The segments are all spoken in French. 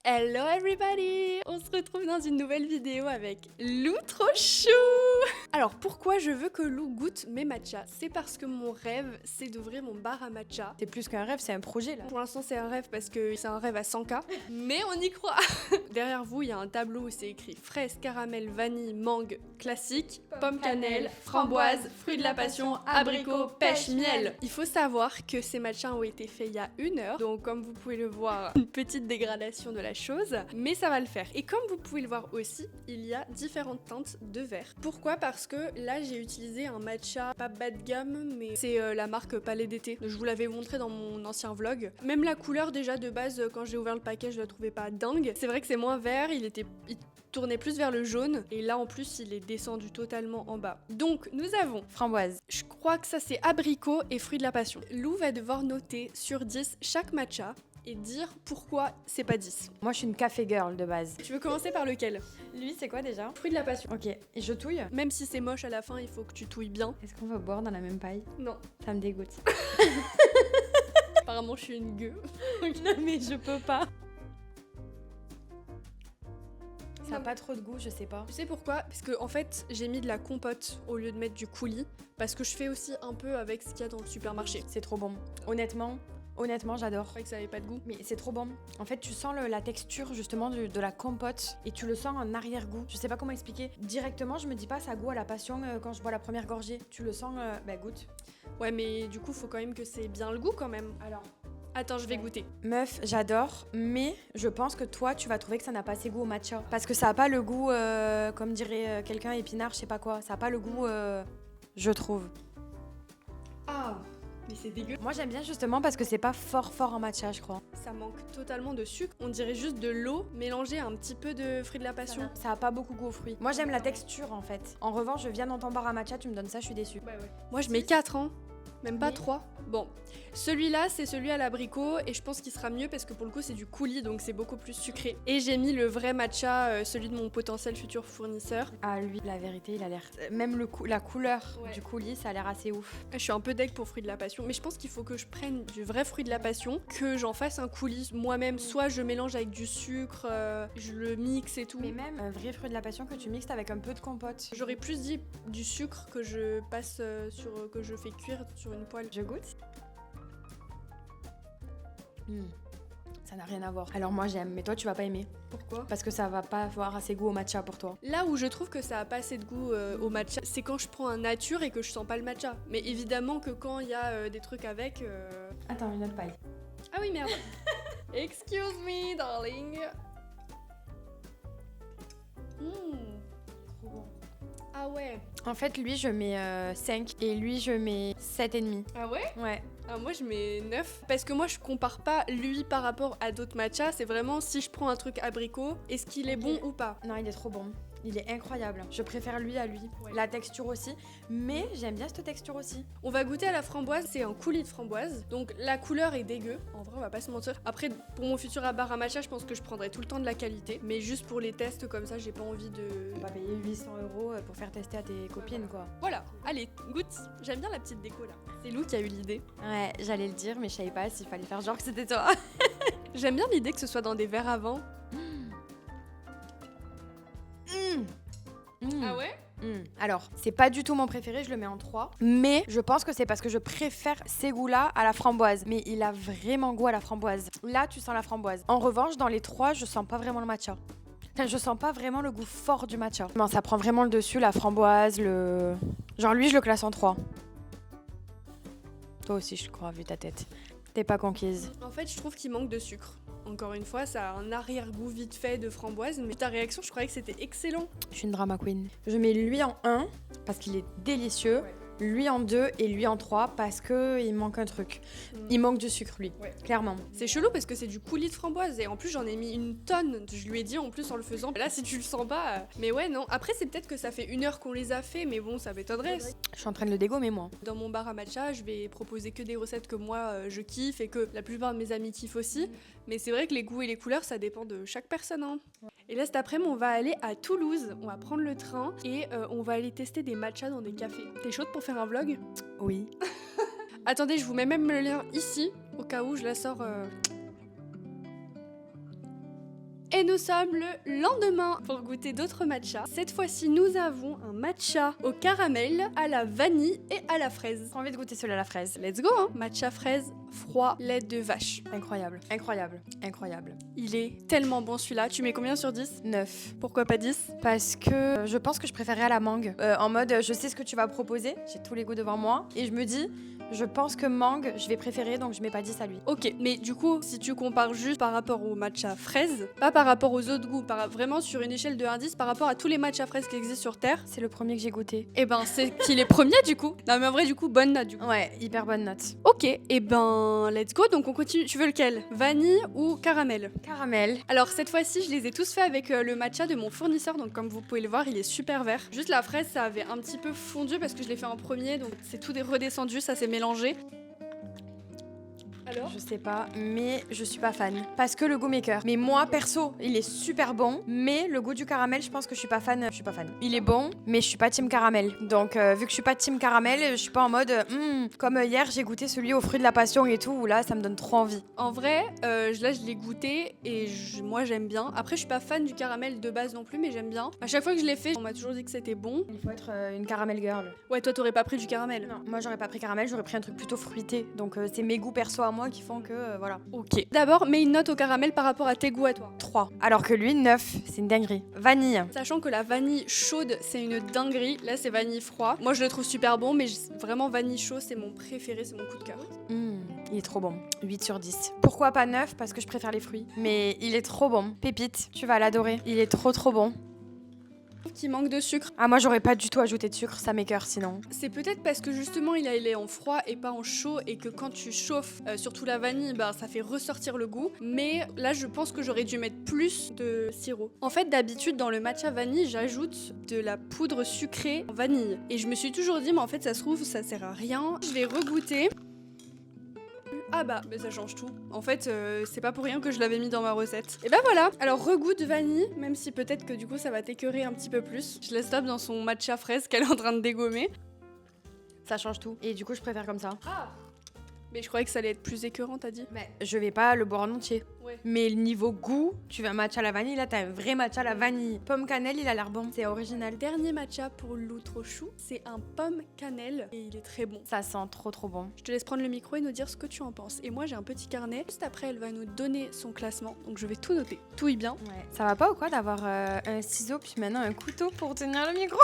Hello everybody! On se retrouve dans une nouvelle vidéo avec Lou trop chou! Alors pourquoi je veux que Lou goûte mes matchas? C'est parce que mon rêve c'est d'ouvrir mon bar à matcha. C'est plus qu'un rêve, c'est un projet là. Pour l'instant c'est un rêve parce que c'est un rêve à 100K, mais on y croit! Derrière vous il y a un tableau où c'est écrit fraise, caramel, vanille, mangue, classique, pomme cannelle, framboise, fruit de la passion, abricot, pêche, miel. Il faut savoir que ces matchas ont été faits il y a 1 heure, donc comme vous pouvez le voir, une petite dégradation de la chose, mais ça va le faire. Et comme vous pouvez le voir aussi, il y a différentes teintes de vert. Pourquoi? Parce que là j'ai utilisé un matcha pas bas de gamme, mais c'est la marque Palais d'été. Je vous l'avais montré dans mon ancien vlog. Même la couleur déjà de base, quand j'ai ouvert le paquet, je la trouvais pas dingue. C'est vrai que c'est moins vert, il tournait plus vers le jaune, et là en plus il est descendu totalement en bas. Donc nous avons Framboise. je crois que ça c'est abricot et fruit de la passion. Lou va devoir noter sur 10 chaque matcha et dire pourquoi c'est pas 10. Moi je suis une café girl de base. Tu veux commencer par lequel? Lui c'est quoi déjà? Fruit de la passion. Ok, et je touille? Même si c'est moche à la fin, il faut que tu touilles bien. Est-ce qu'on va boire dans la même paille? Non. Ça me dégoûte. Apparemment je suis une gueux. Non mais je peux pas. Ça a pas trop de goût, je sais pas. Tu sais pourquoi? Parce que en fait j'ai mis de la compote au lieu de mettre du coulis. Parce que je fais aussi un peu avec ce qu'il y a dans le supermarché. C'est trop bon. Honnêtement, j'adore. C'est vrai que ça avait pas de goût. Mais c'est trop bon. En fait, tu sens la texture justement de la compote et tu le sens en arrière-goût. Je sais pas comment expliquer. Directement, je me dis pas ça goût à la passion quand je bois la première gorgée. Tu le sens, goûte. Ouais mais du coup faut quand même que c'est bien le goût quand même. Alors, Attends, je vais goûter. meuf, j'adore, mais je pense que toi, tu vas trouver que ça n'a pas assez goût au matcha. Parce que ça a pas le goût, comme dirait quelqu'un, épinard, je sais pas quoi. Ça a pas le goût, je trouve. Ah, mais c'est dégueu. Moi, j'aime bien justement parce que c'est pas fort en matcha, je crois. Ça manque totalement de sucre. On dirait juste de l'eau mélangée à un petit peu de fruit de la passion. Ça a pas beaucoup goût aux fruits. Moi, j'aime la texture en fait. En revanche, je viens dans ton bar à matcha, tu me donnes ça, je suis déçue. Moi, je mets 4 ans. Même pas Mais- 3. Bon, celui-là, c'est celui à l'abricot et je pense qu'il sera mieux parce que pour le coup, c'est du coulis donc c'est beaucoup plus sucré. Et j'ai mis le vrai matcha, celui de mon potentiel futur fournisseur. Ah, lui, la vérité, il a l'air. Même la couleur Ouais. du coulis, ça a l'air assez ouf. Je suis un peu deg pour fruit de la passion, mais je pense qu'il faut que je prenne du vrai fruit de la passion, que j'en fasse un coulis moi-même. Soit je mélange avec du sucre, je le mixe et tout. Mais même un vrai fruit de la passion que tu mixes avec un peu de compote. J'aurais plus dit du sucre que je passe que je fais cuire sur une poêle. Je goûte. Ça n'a rien à voir. Alors moi j'aime, mais toi tu vas pas aimer. Pourquoi? Parce que ça va pas avoir assez goût au matcha pour toi. Là où je trouve que ça a pas assez de goût au matcha, c'est quand je prends un nature et que je sens pas le matcha. Mais évidemment que quand il y a des trucs avec... Attends, une autre paille. Ah oui, merde. Excuse me, darling. Trop bon. Ah ouais. En fait, lui je mets 5 et lui je mets 7,5. Ah ouais? Ouais. Ah, moi je mets 9. Parce que moi je compare pas lui par rapport à d'autres matchas. C'est vraiment si je prends un truc abricot, est-ce qu'il est bon ou pas? Non, il est trop bon. Il est incroyable. Je préfère lui à lui. Ouais. La texture aussi. Mais j'aime bien cette texture aussi. On va goûter à la framboise, c'est un coulis de framboise. Donc la couleur est dégueu, en vrai on va pas se mentir. Après pour mon futur bar à matcha, je pense que je prendrai tout le temps de la qualité. Mais juste pour les tests comme ça, j'ai pas envie de... On va payer 800 € pour faire tester à tes copines quoi. Voilà, allez, goûte. J'aime bien la petite déco là. C'est Lou qui a eu l'idée. Ouais, j'allais le dire, mais je savais pas s'il fallait faire genre que c'était toi. J'aime bien l'idée que ce soit dans des verres à vin. Ouais? Alors, c'est pas du tout mon préféré, je le mets en 3. Mais je pense que c'est parce que je préfère ces goûts-là à la framboise. Mais il a vraiment goût à la framboise. Là, tu sens la framboise. En revanche, dans les 3, je sens pas vraiment le matcha. Enfin, je sens pas vraiment le goût fort du matcha. Non, ça prend vraiment le dessus, la framboise, le... Genre lui, je le classe en 3. Toi aussi, je crois, vu ta tête. T'es pas conquise. En fait, je trouve qu'il manque de sucre. Encore une fois, ça a un arrière-goût vite fait de framboise, mais ta réaction, je croyais que c'était excellent. Je suis une drama queen. Je mets lui en 1 parce qu'il est délicieux. Ouais. Lui en 2 et lui en 3 parce que il manque un truc. Il manque du sucre, lui. Ouais. Clairement. C'est chelou parce que c'est du coulis de framboise et en plus j'en ai mis une tonne. Je lui ai dit en plus en le faisant. Là si tu le sens pas. Mais ouais non. Après c'est peut-être que ça fait 1 heure qu'on les a fait mais bon ça m'étonnerait. Je suis en train de le dégommer, moi. Dans mon bar à matcha je vais proposer que des recettes que moi je kiffe et que la plupart de mes amis kiffent aussi. Mais c'est vrai que les goûts et les couleurs ça dépend de chaque personne. Hein. Et là cet après-midi on va aller à Toulouse. On va prendre le train et on va aller tester des matchas dans des cafés. T'es chaude pour faire un vlog? Oui. Attendez je vous mets même le lien ici au cas où je la sors. Et nous sommes le lendemain pour goûter d'autres matchas. Cette fois-ci, nous avons un matcha au caramel, à la vanille et à la fraise. J'ai envie de goûter celui à la fraise. Let's go, hein. Matcha fraise, froid, lait de vache. Incroyable, incroyable, incroyable. Il est tellement bon celui-là. Tu mets combien sur 10? 9. Pourquoi pas 10? Parce que je pense que je préférais à la mangue. En mode, je sais ce que tu vas proposer, j'ai tous les goûts devant moi, et je me dis, je pense que mangue, je vais préférer, donc je mets pas 10 à lui. Ok, mais du coup, si tu compares juste par rapport au matcha fraise, pas par rapport aux autres goûts, vraiment sur une échelle de 1 à 10 par rapport à tous les matchas fraises qui existent sur Terre, C'est le premier que j'ai goûté. et ben c'est qu'il est premier du coup. Non mais en vrai du coup, bonne note du coup. Ouais, hyper bonne note. Ok, et ben let's go, donc on continue. Tu veux lequel? Vanille ou caramel? Caramel. Alors cette fois-ci, je les ai tous faits avec le matcha de mon fournisseur, donc comme vous pouvez le voir, il est super vert. Juste la fraise, ça avait un petit peu fondu parce que je l'ai fait en premier, donc c'est tout redescendu, ça s'est mélangé. Alors? Je sais pas, mais je suis pas fan. Parce que le goût maker. Mais moi, perso, il est super bon. Mais le goût du caramel, je pense que je suis pas fan. Je suis pas fan. Il est bon, mais je suis pas team caramel. Donc, vu que je suis pas team caramel, je suis pas en mode. Comme hier, j'ai goûté celui aux fruits de la passion et tout, où là, ça me donne trop envie. En vrai, là je l'ai goûté et moi j'aime bien. Après, je suis pas fan du caramel de base non plus, mais j'aime bien. À chaque fois que je l'ai fait, on m'a toujours dit que c'était bon. Il faut être une caramel girl. Ouais, toi t'aurais pas pris du caramel? Non, moi j'aurais pas pris caramel, j'aurais pris un truc plutôt fruité. Donc, c'est mes goûts perso à moi qui font que. Voilà. Ok. D'abord, mets une note au caramel par rapport à tes goûts à toi. 3. Alors que lui, 9. C'est une dinguerie. Vanille. Sachant que la vanille chaude, c'est une dinguerie. Là, c'est vanille froid. Moi, je le trouve super bon, mais vraiment vanille chaud, c'est mon préféré, c'est mon coup de cœur. Il est trop bon. 8 sur 10. Pourquoi pas 9? Parce que je préfère les fruits. Mais il est trop bon. Pépite, tu vas l'adorer. Il est trop trop bon. Qui manque de sucre. Ah, moi j'aurais pas du tout ajouté de sucre, ça m'écoeure sinon. C'est peut-être parce que justement il est en froid et pas en chaud et que quand tu chauffes, surtout la vanille, bah, ça fait ressortir le goût. Mais là je pense que j'aurais dû mettre plus de sirop. En fait d'habitude dans le matcha vanille j'ajoute de la poudre sucrée en vanille. Et je me suis toujours dit mais en fait ça se trouve ça sert à rien. Je l'ai regoûté. Ah bah, mais ça change tout. En fait, c'est pas pour rien que je l'avais mis dans ma recette. Et bah voilà. Alors regoute vanille, même si peut-être que du coup ça va t'écœurer un petit peu plus. Je laisse Tab dans son matcha fraise qu'elle est en train de dégommer. Ça change tout. Et du coup, je préfère comme ça. Ah. Mais je croyais que ça allait être plus écœurant, t'as dit? Mais je vais pas le boire en entier. Ouais. Mais le niveau goût, tu veux un matcha à la vanille, là t'as un vrai matcha à la vanille. Pomme cannelle, il a l'air bon, c'est original. Le dernier matcha pour l'outre-chou, c'est un pomme cannelle et il est très bon. Ça sent trop trop bon. Je te laisse prendre le micro et nous dire ce que tu en penses. Et moi j'ai un petit carnet. Juste après, elle va nous donner son classement. Donc je vais tout noter. Tout y bien. Ouais. Ça va pas ou quoi d'avoir un ciseau puis maintenant un couteau pour tenir le micro?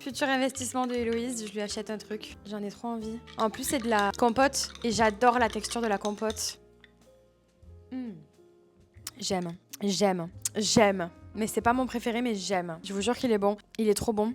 Futur investissement de Héloïse, je lui achète un truc. J'en ai trop envie. En plus, c'est de la compote et j'adore la texture de la compote. J'aime. Mais c'est pas mon préféré, mais j'aime. Je vous jure qu'il est bon. Il est trop bon.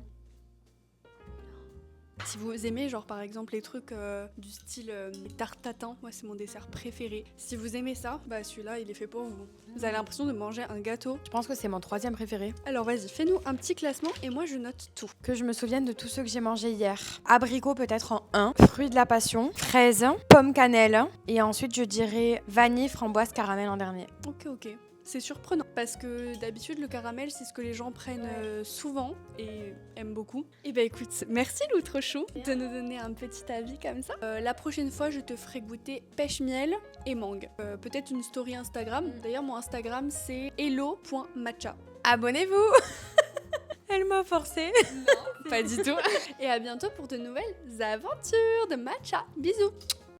Si vous aimez, genre par exemple les trucs du style tarte tatin, moi c'est mon dessert préféré. Si vous aimez ça, bah celui-là il est fait pour vous. Vous avez l'impression de manger un gâteau. Je pense que c'est mon 3e préféré. Alors vas-y, fais-nous un petit classement et moi je note tout. Que je me souvienne de tous ceux que j'ai mangés hier. Abricot peut-être en 1, fruits de la passion, fraise, pomme cannelle et ensuite je dirais vanille, framboise, caramel en dernier. Ok. C'est surprenant parce que d'habitude le caramel c'est ce que les gens prennent souvent et aiment beaucoup. Et bah écoute, merci l'outre-chou de nous donner un petit avis comme ça. La prochaine fois je te ferai goûter pêche miel et mangue. Peut-être une story Instagram. D'ailleurs mon Instagram c'est hello.matcha. Abonnez-vous. Elle m'a forcé. Non, pas du tout. Et à bientôt pour de nouvelles aventures de matcha. Bisous.